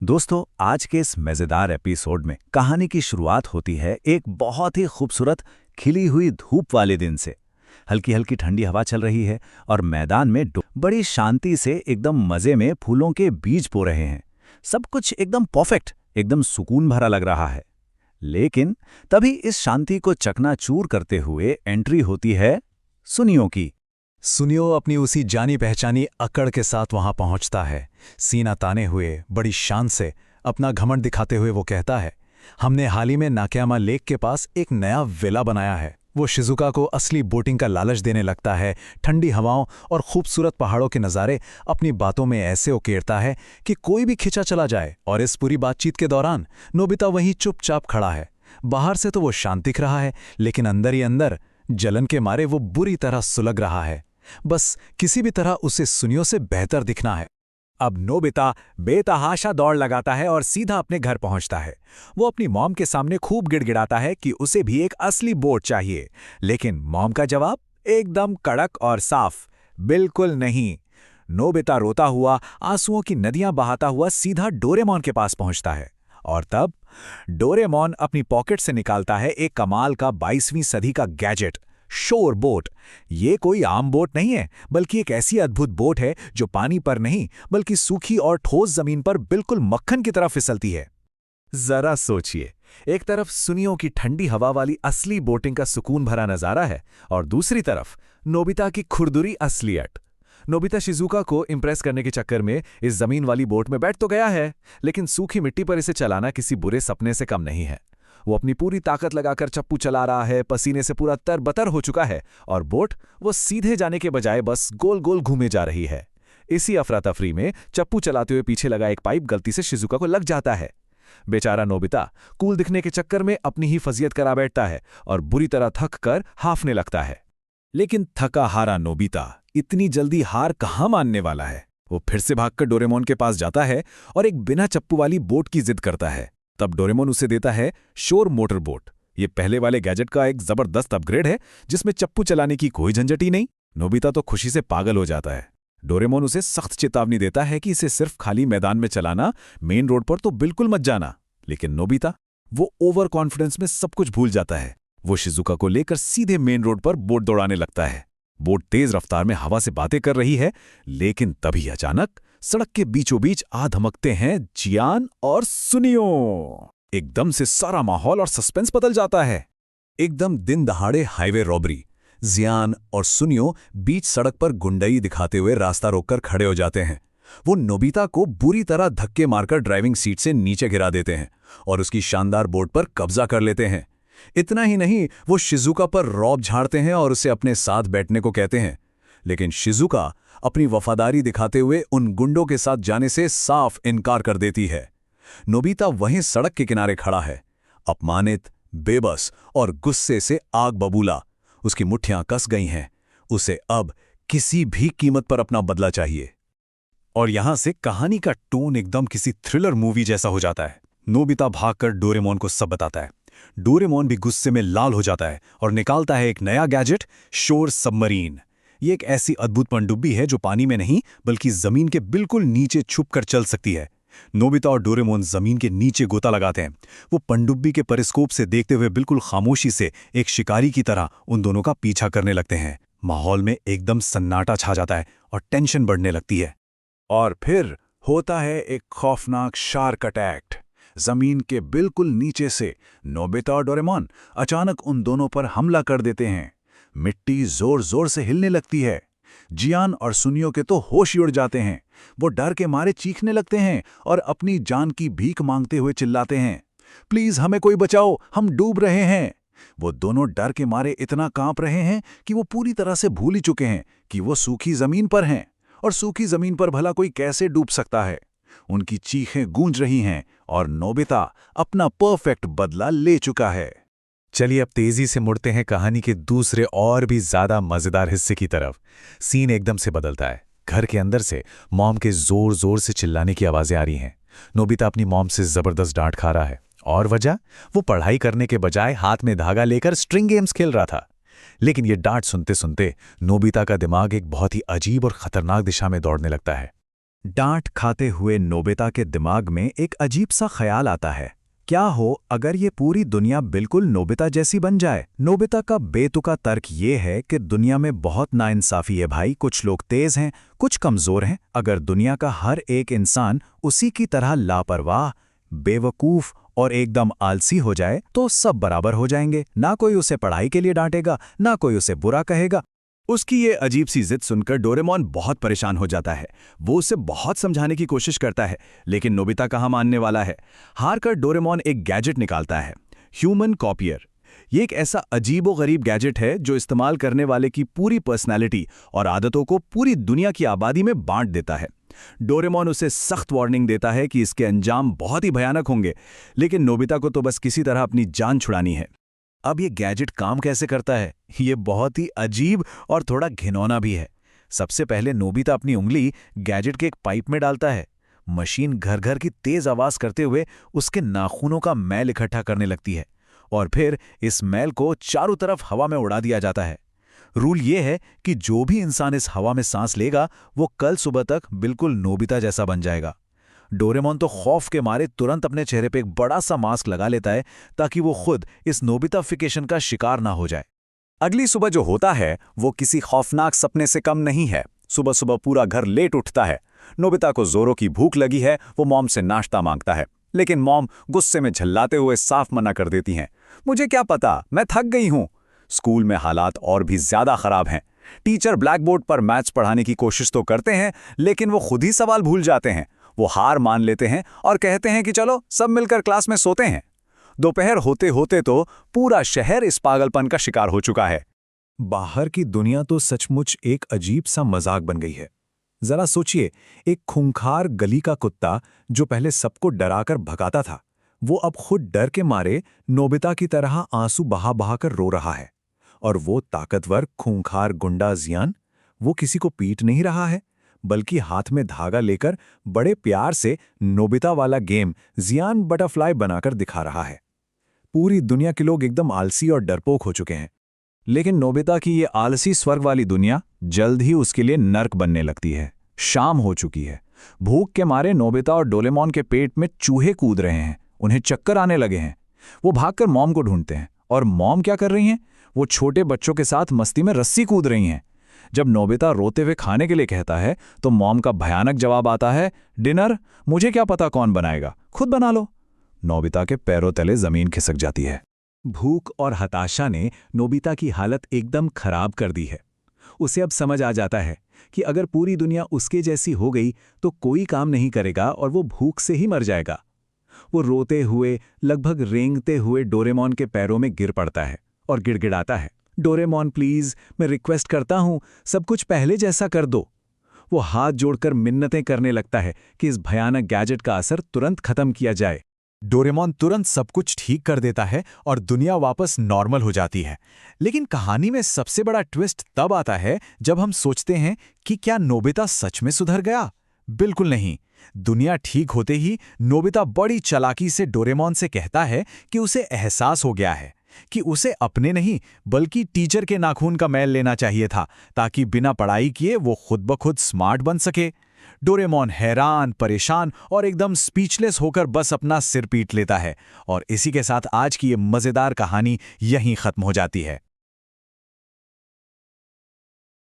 दोस्तों, आज के इस मज़ेदार एपिसोड में कहानी की शुरुआत होती है एक बहुत ही खूबसूरत खिली हुई धूप वाले दिन से। हल्की हल्की ठंडी हवा चल रही है और मैदान में बड़ी शांति से एकदम मज़े में फूलों के बीज बो रहे हैं। सब कुछ एकदम परफेक्ट, एकदम सुकून भरा लग रहा है। लेकिन तभी इस शांति को चकनाचूर करते हुए एंट्री होती है सुनियो की। सुनियो अपनी उसी जानी पहचानी अकड़ के साथ वहां पहुंचता है। सीना ताने हुए बड़ी शान से अपना घमंड दिखाते हुए वो कहता है, हमने हाल ही में नाक्यामा लेक के पास एक नया विला बनाया है। वो शिजुका को असली बोटिंग का लालच देने लगता है। ठंडी हवाओं और खूबसूरत पहाड़ों के नज़ारे अपनी बातों में ऐसे उकेरता है कि कोई भी खिंचा चला जाए। और इस पूरी बातचीत के दौरान नोबिता वहीं चुपचाप खड़ा है। बाहर से तो वो शांत दिख रहा है, लेकिन अंदर ही अंदर जलन के मारे वो बुरी तरह सुलग रहा है। बस किसी भी तरह उसे सुनियो से बेहतर दिखना है। अब नोबिता बेतहाशा दौड़ लगाता है और सीधा अपने घर पहुंचता है। वो अपनी मॉम के सामने खूब गिड़गिड़ाता है कि उसे भी एक असली बोट चाहिए, लेकिन मॉम का जवाब एकदम कड़क और साफ, बिल्कुल नहीं। नोबिता रोता हुआ, आंसुओं की नदियां बहाता हुआ सीधा डोरेमोन के पास पहुंचता है। और तब डोरेमोन अपनी पॉकेट से निकालता है एक कमाल का 22वीं सदी का गैजेट, शोर बोट। ये कोई आम बोट नहीं है, बल्कि एक ऐसी अद्भुत बोट है जो पानी पर नहीं बल्कि सूखी और ठोस जमीन पर बिल्कुल मक्खन की तरह फिसलती है। जरा सोचिए, एक तरफ सुनियों की ठंडी हवा वाली असली बोटिंग का सुकून भरा नजारा है और दूसरी तरफ नोबिता की खुरदुरी असलियत। नोबिता शिजुका को इंप्रेस करने के चक्कर में इस जमीन वाली बोट में बैठ तो गया है, लेकिन सूखी मिट्टी पर इसे चलाना किसी बुरे सपने से कम नहीं है। वो अपनी पूरी ताकत लगाकर चप्पू चला रहा है, पसीने से पूरा तरबतर हो चुका है और बोट वो सीधे जाने के बजाय बस गोल गोल घूमे जा रही है। इसी अफरा तफरी में चप्पू चलाते हुए पीछे लगा एक पाइप गलती से शिजुका को लग जाता है। बेचारा नोबिता कूल दिखने के चक्कर में अपनी ही फजीयत करा बैठता है और बुरी तरह थक कर हाफने लगता है। लेकिन थका हारा नोबिता इतनी जल्दी हार कहाँ मानने वाला है। वो फिर से भागकर डोरेमोन के पास जाता है और एक बिना चप्पू वाली बोट की जिद करता है। तब डोरेमोन उसे देता है शोर मोटर बोट। ये पहले वाले गैजेट का एक जबरदस्त अपग्रेड है, जिसमें चप्पू चलाने की कोई झंझट ही नहीं। नोबिता तो खुशी से पागल हो जाता है। डोरेमोन उसे सख्त चेतावनी देता है कि इसे सिर्फ खाली मैदान में चलाना, मेन रोड पर तो बिल्कुल मत जाना। लेकिन नोबिता वो ओवर कॉन्फिडेंस में सब कुछ भूल जाता है। वो शिजुका को लेकर सीधे मेन रोड पर बोट दौड़ाने लगता है। बोट तेज रफ्तार में हवा से बातें कर रही है, लेकिन तभी अचानक सड़क के बीचों बीच आ धमकते हैं जियान और सुनियो। एकदम से सारा माहौल और सस्पेंस बदल जाता है। एकदम दिन दहाड़े हाईवे रॉबरी। जियान और सुनियो बीच सड़क पर गुंडई दिखाते हुए रास्ता रोककर खड़े हो जाते हैं। वो नोबिता को बुरी तरह धक्के मारकर ड्राइविंग सीट से नीचे गिरा देते हैं और उसकी शानदार बोट पर कब्जा कर लेते हैं। इतना ही नहीं, वो शिजुका पर रौब झाड़ते हैं और उसे अपने साथ बैठने को कहते हैं। लेकिन शिजुका अपनी वफादारी दिखाते हुए उन गुंडों के साथ जाने से साफ इनकार कर देती है। नोबिता वहीं सड़क के किनारे खड़ा है, अपमानित, बेबस और गुस्से से आग बबूला। उसकी मुट्ठियां कस गई हैं। उसे अब किसी भी कीमत पर अपना बदला चाहिए। और यहां से कहानी का टोन एकदम किसी थ्रिलर मूवी जैसा हो जाता है। नोबिता भागकर डोरेमोन को सब बताता है। डोरेमोन भी गुस्से में लाल हो जाता है और निकालता है एक नया गैजेट, शोर सबमरीन। ये एक ऐसी अद्भुत पनडुब्बी है जो पानी में नहीं बल्कि जमीन के बिल्कुल नीचे छुपकर चल सकती है। नोबिता और डोरेमोन जमीन के नीचे गोता लगाते हैं। वो पनडुब्बी के परिस्कोप से देखते हुए बिल्कुल खामोशी से एक शिकारी की तरह उन दोनों का पीछा करने लगते हैं। माहौल में एकदम सन्नाटा छा जाता है और टेंशन बढ़ने लगती है। और फिर होता है एक खौफनाक शार्क अटैक। जमीन के बिल्कुल नीचे से नोबिता और डोरेमोन अचानक उन दोनों पर हमला कर देते हैं। मिट्टी जोर जोर से हिलने लगती है। जियान और सुनियो के तो होश ही उड़ जाते हैं। वो डर के मारे चीखने लगते हैं और अपनी जान की भीख मांगते हुए चिल्लाते हैं, प्लीज हमें कोई बचाओ, हम डूब रहे हैं। वो दोनों डर के मारे इतना कांप रहे हैं कि वो पूरी तरह से भूल ही चुके हैं कि वो सूखी जमीन पर हैं, और सूखी जमीन पर भला कोई कैसे डूब सकता है। उनकी चीखें गूंज रही हैं और नोबिता अपना परफेक्ट बदला ले चुका है। चलिए अब तेजी से मुड़ते हैं कहानी के दूसरे और भी ज्यादा मजेदार हिस्से की तरफ। सीन एकदम से बदलता है। घर के अंदर से मॉम के जोर जोर से चिल्लाने की आवाजें आ रही हैं। नोबिता अपनी मॉम से जबरदस्त डांट खा रहा है और वजह, वो पढ़ाई करने के बजाय हाथ में धागा लेकर स्ट्रिंग गेम्स खेल रहा था। लेकिन ये डांट सुनते सुनते नोबिता का दिमाग एक बहुत ही अजीब और खतरनाक दिशा में दौड़ने लगता है। डांट खाते हुए नोबिता के दिमाग में एक अजीब सा ख्याल आता है। क्या हो अगर ये पूरी दुनिया बिल्कुल नोबिता जैसी बन जाए? नोबिता का बेतुका तर्क ये है कि दुनिया में बहुत नाइंसाफी है भाई, कुछ लोग तेज हैं, कुछ कमजोर हैं। अगर दुनिया का हर एक इंसान उसी की तरह लापरवाह, बेवकूफ और एकदम आलसी हो जाए तो सब बराबर हो जाएंगे। ना कोई उसे पढ़ाई के लिए डांटेगा, ना कोई उसे बुरा कहेगा। उसकी ये अजीब सी जिद सुनकर डोरेमोन बहुत परेशान हो जाता है। वो उसे बहुत समझाने की कोशिश करता है, लेकिन नोबिता कहाँ मानने वाला है। हार कर डोरेमोन एक गैजेट निकालता है, ह्यूमन कॉपियर। ये एक ऐसा अजीबोगरीब गैजेट है जो इस्तेमाल करने वाले की पूरी पर्सनैलिटी और आदतों को पूरी दुनिया की आबादी में बांट देता है। डोरेमोन उसे सख्त वार्निंग देता है कि इसके अंजाम बहुत ही भयानक होंगे, लेकिन नोबिता को तो बस किसी तरह अपनी जान छुड़ानी है। अब ये गैजेट काम कैसे करता है, ये बहुत ही अजीब और थोड़ा घिनौना भी है। सबसे पहले नोबिता अपनी उंगली गैजेट के एक पाइप में डालता है। मशीन घर घर की तेज आवाज करते हुए उसके नाखूनों का मैल इकट्ठा करने लगती है और फिर इस मैल को चारों तरफ हवा में उड़ा दिया जाता है। रूल ये है कि जो भी इंसान इस हवा में सांस लेगा वो कल सुबह तक बिल्कुल नोबिता जैसा बन जाएगा। डोरेमोन तो खौफ के मारे तुरंत अपने चेहरे पे एक बड़ा सा मास्क लगा लेता है ताकि वो खुद इस नोबिताफिकेशन का शिकार ना हो जाए। अगली सुबह जो होता है वो किसी खौफनाक सपने से कम नहीं है। सुबह सुबह पूरा घर लेट उठता है। नोबिता को जोरों की भूख लगी है, वो मॉम से नाश्ता मांगता है, लेकिन मॉम गुस्से में झल्लाते हुए साफ मना कर देती हैं। मुझे क्या पता, मैं थक गई हूं। स्कूल में हालात और भी ज्यादा खराब हैं। टीचर ब्लैकबोर्ड पर मैथ्स पढ़ाने की कोशिश तो करते हैं, लेकिन वो खुद ही सवाल भूल जाते हैं। वो हार मान लेते हैं और कहते हैं कि चलो सब मिलकर क्लास में सोते हैं। दोपहर होते होते तो पूरा शहर इस पागलपन का शिकार हो चुका है। बाहर की दुनिया तो सचमुच एक अजीब सा मजाक बन गई है। जरा सोचिए, एक खूंखार गली का कुत्ता जो पहले सबको डराकर भगाता था, वो अब खुद डर के मारे नोबिता की तरह आंसू बहा बहा कर रो रहा है। और वो ताकतवर खूंखार गुंडा जियान, वो किसी को पीट नहीं रहा है, बल्कि हाथ में धागा लेकर बड़े प्यार से नोबिता वाला गेम जियान बटरफ्लाई बनाकर दिखा रहा है। पूरी दुनिया के लोग एकदम आलसी और डरपोक हो चुके हैं, लेकिन नोबिता की ये आलसी स्वर्ग वाली दुनिया जल्द ही उसके लिए नर्क बनने लगती है। शाम हो चुकी है। भूख के मारे नोबिता और डोरेमोन के पेट में चूहे कूद रहे हैं। उन्हें चक्कर आने लगे हैं। वो भागकर मॉम को ढूंढते हैं, और मॉम क्या कर रही हैं? वो छोटे बच्चों के साथ मस्ती में रस्सी कूद रही हैं। जब नोबिता रोते हुए खाने के लिए कहता है तो मॉम का भयानक जवाब आता है, डिनर मुझे क्या पता कौन बनाएगा, खुद बना लो। नोबिता के पैरों तले जमीन खिसक जाती है। भूख और हताशा ने नोबिता की हालत एकदम खराब कर दी है। उसे अब समझ आ जाता है कि अगर पूरी दुनिया उसके जैसी हो गई तो कोई काम नहीं करेगा और वो भूख से ही मर जाएगा। वो रोते हुए, लगभग रेंगते हुए डोरेमोन के पैरों में गिर पड़ता है और गिड़गिड़ाता है, डोरेमोन प्लीज, मैं रिक्वेस्ट करता हूं, सब कुछ पहले जैसा कर दो। वो हाथ जोड़कर मिन्नतें करने लगता है कि इस भयानक गैजेट का असर तुरंत खत्म किया जाए। डोरेमोन तुरंत सब कुछ ठीक कर देता है और दुनिया वापस नॉर्मल हो जाती है। लेकिन कहानी में सबसे बड़ा ट्विस्ट तब आता है जब हम सोचते हैं कि क्या नोबिता सच में सुधर गया? बिल्कुल नहीं। दुनिया ठीक होते ही नोबिता बड़ी चालाकी से डोरेमोन से कहता है कि उसे एहसास हो गया है कि उसे अपने नहीं बल्कि टीचर के नाखून का मैल लेना चाहिए था, ताकि बिना पढ़ाई किए वो खुद ब खुद स्मार्ट बन सके। डोरेमोन हैरान, परेशान और एकदम स्पीचलेस होकर बस अपना सिर पीट लेता है। और इसी के साथ आज की ये मजेदार कहानी यहीं खत्म हो जाती है।